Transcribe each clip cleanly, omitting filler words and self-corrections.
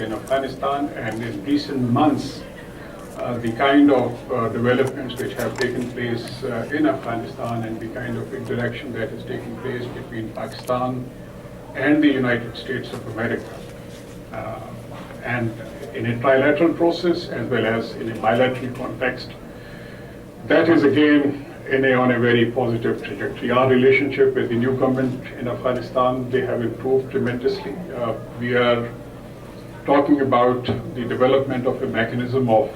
in Afghanistan, and in recent months, the kind of developments which have taken place in Afghanistan and the kind of interaction that is taking place between Pakistan and the United States of America, and in a trilateral process as well as in a bilateral context, that is again on a very positive trajectory. Our relationship with the new government in Afghanistan, they have improved tremendously. We are talking about the development of a mechanism of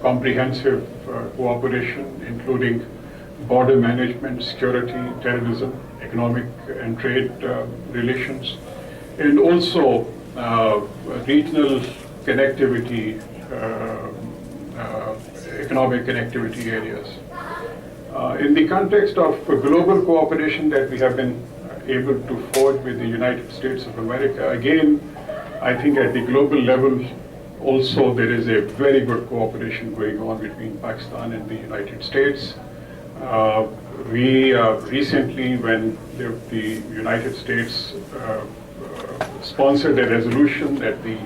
comprehensive cooperation, including border management, security, terrorism, economic and trade relations, and also regional connectivity, economic connectivity areas. In the context of global cooperation that we have been able to forge with the United States of America, again, I think at the global level also there is a very good cooperation going on between Pakistan and the United States. We recently, when the United States sponsored a resolution at the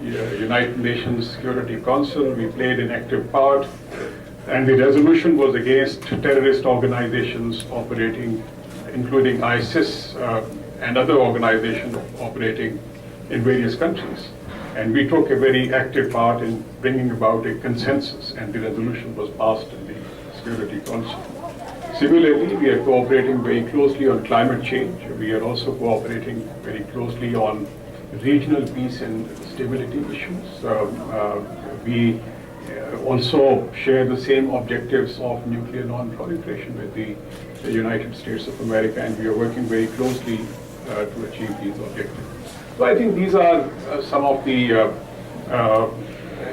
United Nations Security Council, we played an active part, and the resolution was against terrorist organizations operating, including ISIS and other organizations operating in various countries. And we took a very active part in bringing about a consensus, and the resolution was passed in the Security Council. Similarly, we are cooperating very closely on climate change. We are also cooperating very closely on regional peace and stability issues. We also share the same objectives of nuclear non-proliferation with the United States of America, and we are working very closely to achieve these objectives. So I think these are some of the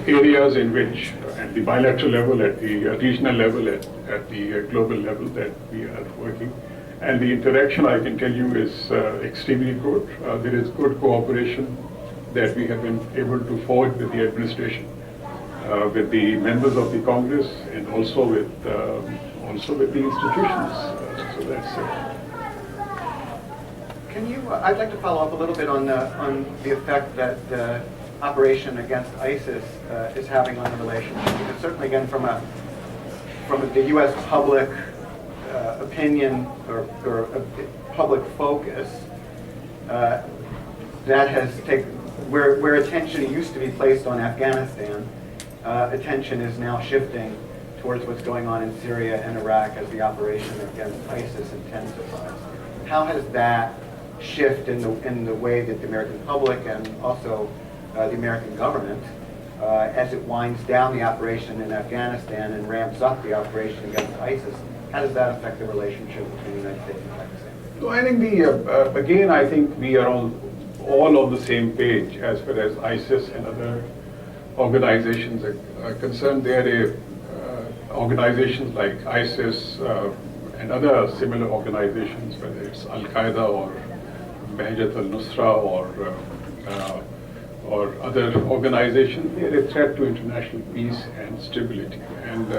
areas in which, at the bilateral level, at the regional level, at the global level, that we are working. And the interaction, I can tell you, is extremely good. There is good cooperation that we have been able to forge with the administration, with the members of the Congress, and also with the institutions. So that's it. I'd like to follow up a little bit on the effect that the operation against ISIS is having on the relationship. Because certainly, again, from the U.S. public opinion or public focus, that has taken where attention used to be placed on Afghanistan, attention is now shifting towards what's going on in Syria and Iraq as the operation against ISIS intensifies. How has that shift in the way that the American public and also the American government, as it winds down the operation in Afghanistan and ramps up the operation against ISIS, how does that affect the relationship between the United States and Pakistan? So I think again, I think we are all on the same page as far as ISIS and other organizations are concerned. They are organizations like ISIS and other similar organizations, whether it's Al-Qaeda or Mahjat al-Nusra or other organizations. They are a threat to international peace and stability, and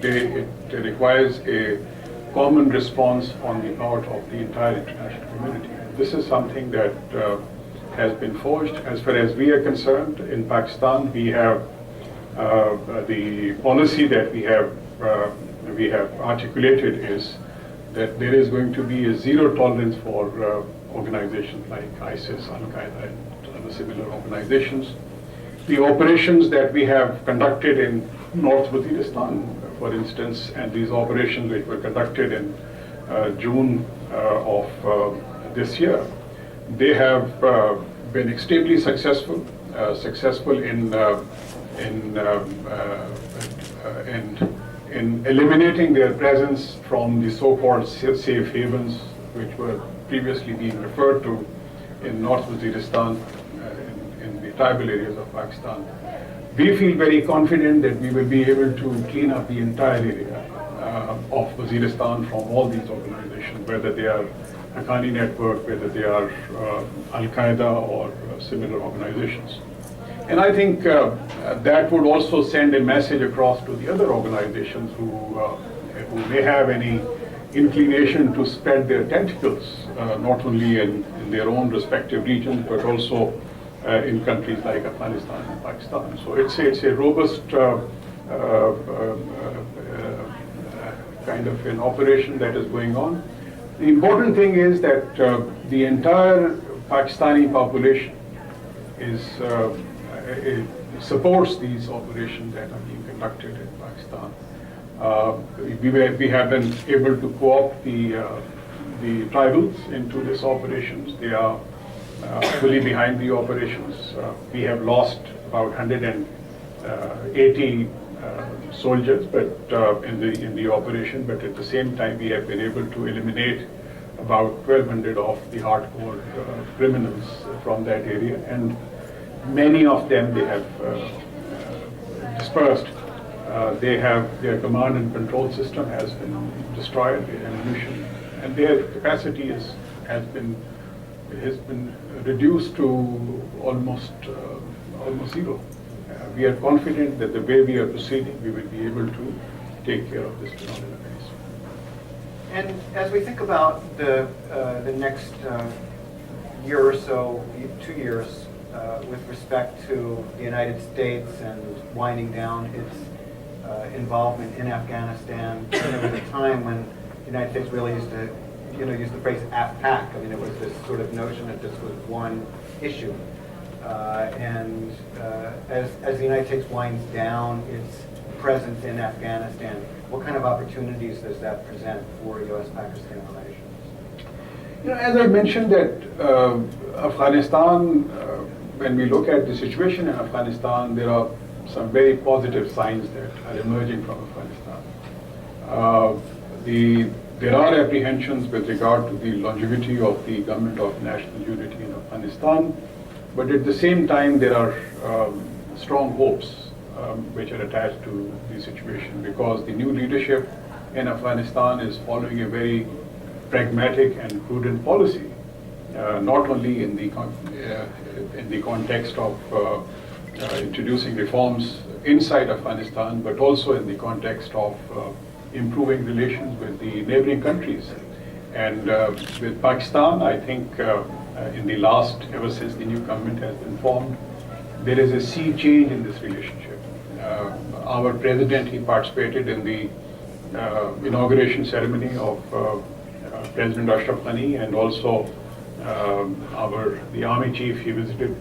it requires a common response on the part of the entire international community. This is something that has been forged. As far as we are concerned, in Pakistan, we have the policy that we have articulated is that there is going to be a zero tolerance for organizations like ISIS, Al-Qaeda, and other similar organizations. The operations that we have conducted in North Waziristan, for instance, and these operations which were conducted in June of this year, they have been extremely successful in eliminating their presence from the so-called safe havens, which were previously being referred to in North Waziristan, in the tribal areas of Pakistan. We feel very confident that we will be able to clean up the entire area of Waziristan from all these organizations, whether they are Haqqani Network, whether they are Al-Qaeda or similar organizations. And I think that would also send a message across to the other organizations who may have any inclination to spread their tentacles, not only in their own respective regions, but also in countries like Afghanistan and Pakistan. So it's a robust kind of an operation that is going on. The important thing is that the entire Pakistani population it supports these operations that are being conducted in Pakistan. We have been able to co-opt the tribals into these operations. They are fully behind the operations. We have lost about 180 soldiers, but in the operation. But at the same time, we have been able to eliminate about 1,200 of the hardcore criminals from that area, and many of them they have dispersed. Their command and control system has been destroyed, their ammunition, and their capacity has been reduced to almost zero. We are confident that the way we are proceeding, we will be able to take care of this phenomenon. And as we think about the next year or so, 2 years, with respect to the United States and winding down its involvement in Afghanistan, there was a time when the United States really used to, use the phrase AFPAC. I mean, it was this sort of notion that this was one issue. And as the United States winds down its presence in Afghanistan, what kind of opportunities does that present for U.S.-Pakistan relations? As I mentioned that Afghanistan, when we look at the situation in Afghanistan, there are some very positive signs that are emerging from Afghanistan. There are apprehensions with regard to the longevity of the government of national unity in Afghanistan, but at the same time there are strong hopes which are attached to the situation, because the new leadership in Afghanistan is following a very pragmatic and prudent policy, not only in the context of introducing reforms inside Afghanistan, but also in the context of improving relations with the neighboring countries. And with Pakistan, I think ever since the new government has been formed, there is a sea change in this relationship. Our president, he participated in the inauguration ceremony of President Ashraf Ghani, and also the army chief, he visited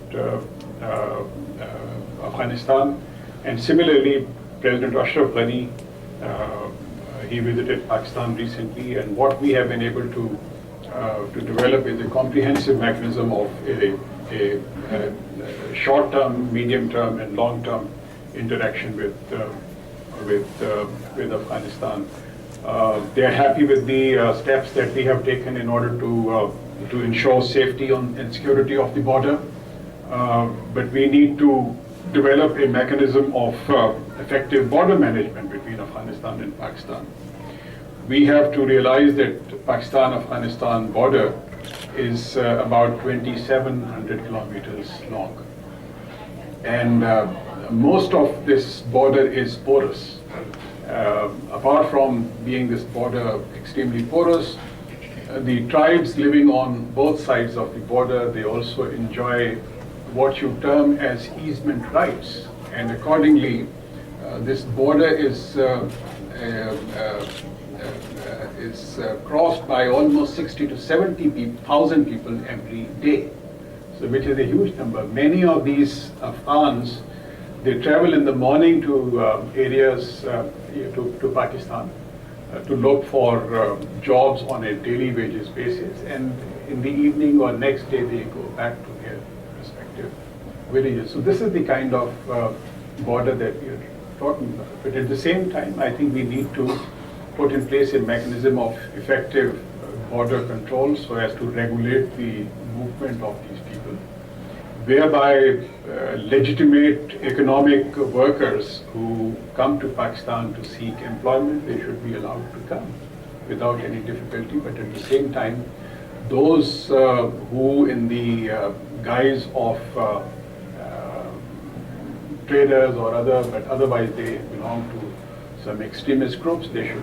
Afghanistan, and similarly President Ashraf Ghani, he visited Pakistan recently, and what we have been able to develop is a comprehensive mechanism of a short-term, medium-term, and long-term interaction with Afghanistan. They are happy with the steps that we have taken in order to ensure safety and security of the border, but we need to develop a mechanism of effective border management between Afghanistan and Pakistan. We have to realize that Pakistan-Afghanistan border is about 2,700 kilometers long, and most of this border is porous. Apart from being this border extremely porous, the tribes living on both sides of the border, they also enjoy what you term as easement rights, and accordingly this border is crossed by almost 60 to 70,000 people every day, so which is a huge number. Many of these Afghans, they travel in the morning to areas to Pakistan to look for jobs on a daily wages basis, and in the evening or next day they go back to their respective villages. So this is the kind of border that we are talking about. But at the same time, I think we need to put in place a mechanism of effective border control so as to regulate the movement of these people, whereby legitimate economic workers who come to Pakistan to seek employment, they should be allowed to come without any difficulty. But at the same time, those who in the guise of traders or but otherwise they belong to some extremist groups, their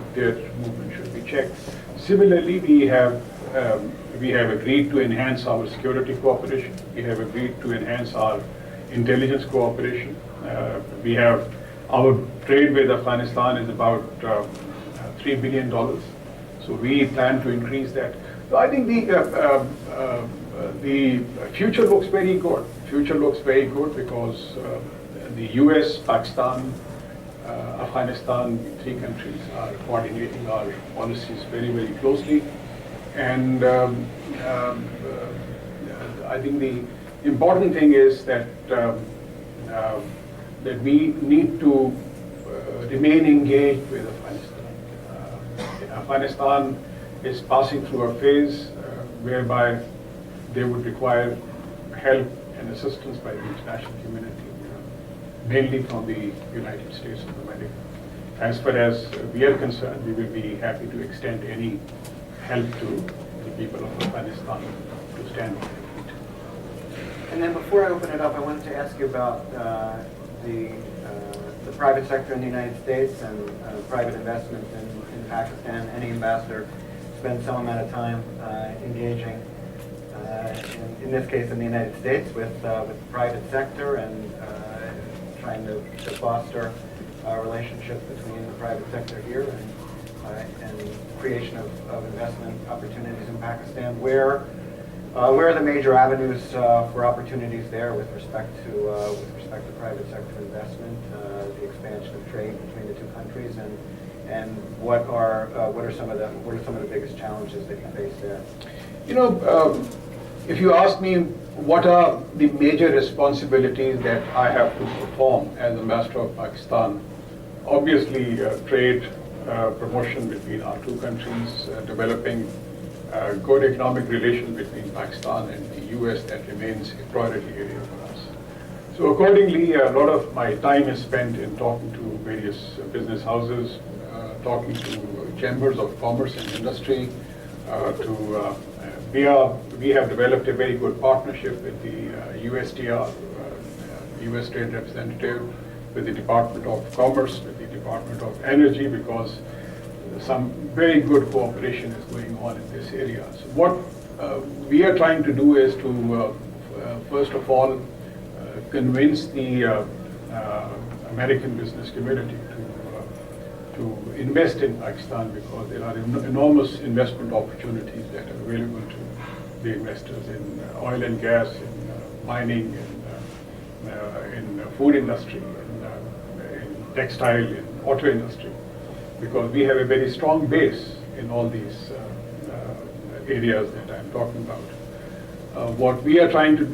movement should be checked. Similarly, we have we have agreed to enhance our security cooperation. We have agreed to enhance our intelligence cooperation. We have our trade with Afghanistan is about $3 billion. So we plan to increase that. So I think the future looks very good. Future looks very good because the US, Pakistan, Afghanistan, three countries are coordinating our policies very, very closely. And I think the important thing is that that we need to remain engaged with Afghanistan. Afghanistan is passing through a phase whereby they would require help and assistance by the international community, mainly from the United States of America. As far as we are concerned, we will be happy to extend any help to the people of Afghanistan to stand on their feet. And then before I open it up, I wanted to ask you about the private sector in the United States and private investment in Pakistan. Any ambassador spends some amount of time engaging, in this case in the United States, with the private sector and trying to foster relationships between the private sector here and creation of investment opportunities in Pakistan. Where are the major avenues for opportunities there with respect to private sector investment, the expansion of trade between the two countries, and what are some of the biggest challenges that you face there? You know, if you ask me what are the major responsibilities that I have to perform as ambassador of Pakistan, obviously trade promotion between our two countries, developing good economic relations between Pakistan and the US, that remains a priority area for us. So accordingly, a lot of my time is spent in talking to various business houses, talking to chambers of commerce and industry. We have developed a very good partnership with the USTR, US Trade Representative, with the Department of Commerce, with the Department of Energy, because some very good cooperation is going on in this area. So what we are trying to do is to, first of all, convince the American business community to invest in Pakistan, because there are enormous investment opportunities that are available to the investors in oil and gas, in mining, in food industry, in textile, in auto industry, because we have a very strong base in all these areas that I'm talking about. What we are trying to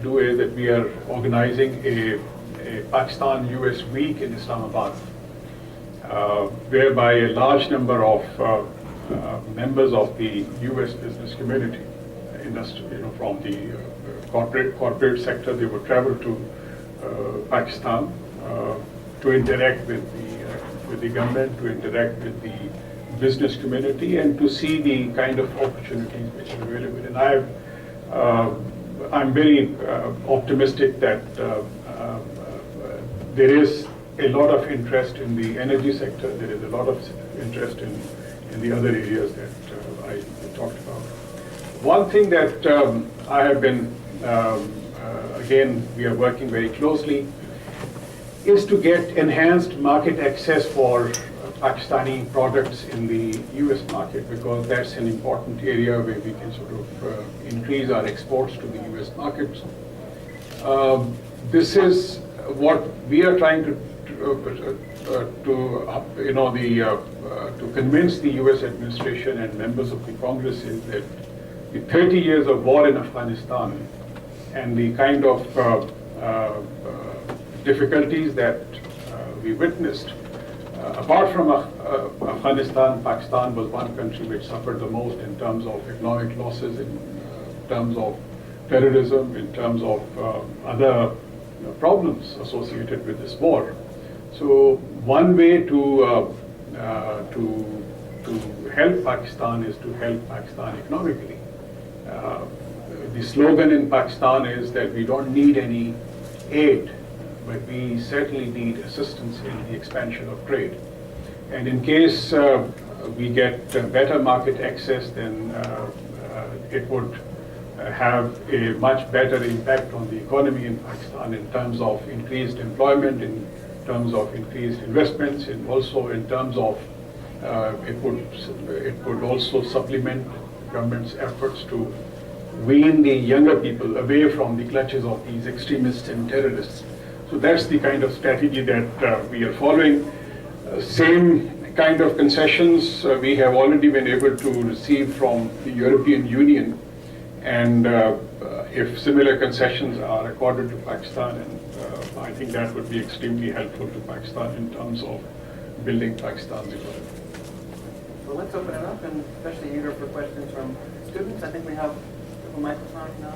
do is that we are organizing a Pakistan-US week in Islamabad, whereby a large number of members of the US business community, industry, from the corporate sector, they would travel to Pakistan to interact with the government, to interact with the business community, and to see the kind of opportunities which are available. And I'm very optimistic that there is a lot of interest in the energy sector. There is a lot of interest in the other areas that I talked about. One thing that I have been, again, we are working very closely, is to get enhanced market access for Pakistani products in the US market, because that's an important area where we can sort of increase our exports to the US markets. This is what we are trying to convince the US administration and members of the Congress is that the 30 years of war in Afghanistan and the kind of difficulties that we witnessed, apart from Afghanistan, Pakistan was one country which suffered the most in terms of economic losses, in terms of terrorism, in terms of other problems associated with this war. So one way to help Pakistan is to help Pakistan economically. The slogan in Pakistan is that we don't need any aid, but we certainly need assistance in the expansion of trade. And in case we get better market access, then it would have a much better impact on the economy in Pakistan in terms of increased employment, in terms of increased investments, and also in terms of it would also supplement government's efforts to wean the younger people away from the clutches of these extremists and terrorists. So that's the kind of strategy that we are following. Same kind of concessions we have already been able to receive from the European Union, and if similar concessions are accorded to Pakistan, and I think that would be extremely helpful to Pakistan in terms of building Pakistan's economy. So let's open it up, and especially eager for questions from students. I think we have a microphone now.